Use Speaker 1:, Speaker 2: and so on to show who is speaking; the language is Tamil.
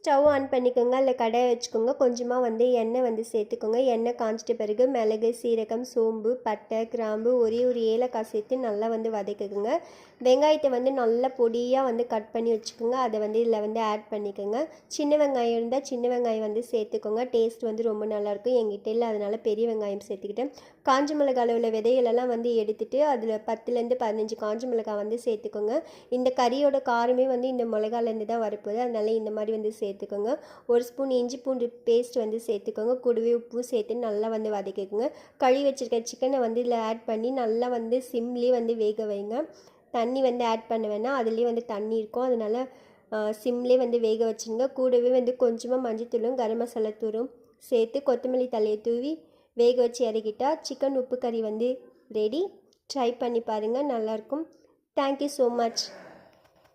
Speaker 1: ஸ்டவ் ஆன் பண்ணிக்கோங்க. அதில் கடாயை வச்சுக்கோங்க. கொஞ்சமாக வந்து எண்ணெய் வந்து சேர்த்துக்கோங்க. எண்ணெய் காஞ்சிட்ட பிறகு மிளகு, சீரகம், சோம்பு, பட்டை, கிராம்பு, ஒரே ஒரு ஏலக்காய் சேர்த்து நல்லா வந்து வதக்குங்க. வெங்காயத்தை வந்து நல்லா பொடியாக வந்து கட் பண்ணி வச்சுக்கோங்க. அதை வந்து இதில் வந்து ஆட் பண்ணிக்கோங்க. சின்ன வெங்காயம் இருந்தால் சின்ன வெங்காயம் வந்து சேர்த்துக்கோங்க. டேஸ்ட் வந்து ரொம்ப நல்லாயிருக்கும். எங்கிட்ட இல்லை, அதனால் பெரிய வெங்காயம் சேர்த்துக்கிட்டேன். காஞ்ச மிளகாயில் உள்ள விதைகளெல்லாம் வந்து எடுத்துகிட்டு அதில் 10லேருந்து 15 காஞ்ச மிளகாய் வந்து சேர்த்துக்கோங்க. இந்த கறியோட காரமே வந்து இந்த மிளகாலேருந்து தான் வரப்போகுது. அதனால் இந்த மாதிரி வந்து சேர்த்துக்கோங்க. ஒரு ஸ்பூன் இஞ்சி பூண்டு பேஸ்ட் வந்து சேர்த்துக்கோங்க. கூடவே உப்பு சேர்த்து நல்லா வந்து வதக்கிக்கோங்க. கழுவி வச்சுருக்க சிக்கனை வந்து இதில் ஆட் பண்ணி நல்லா வந்து சிம்லேயே வந்து வேக வைங்க. தண்ணி வந்து ஆட் பண்ண வேணாம், அதுலேயே வந்து தண்ணி இருக்கும். அதனால் சிம்லேயே வந்து வேக வச்சுருங்க. கூடவே வந்து கொஞ்சமாக மஞ்சத்தூளும் கரம் மசாலா தூளும் சேர்த்து கொத்தமல்லி தலையை தூவி வேக வச்சு இறக்கிட்டால் சிக்கன் உப்பு கறி வந்து ரெடி. ட்ரை பண்ணி பாருங்கள், நல்லாயிருக்கும். Thank you so much.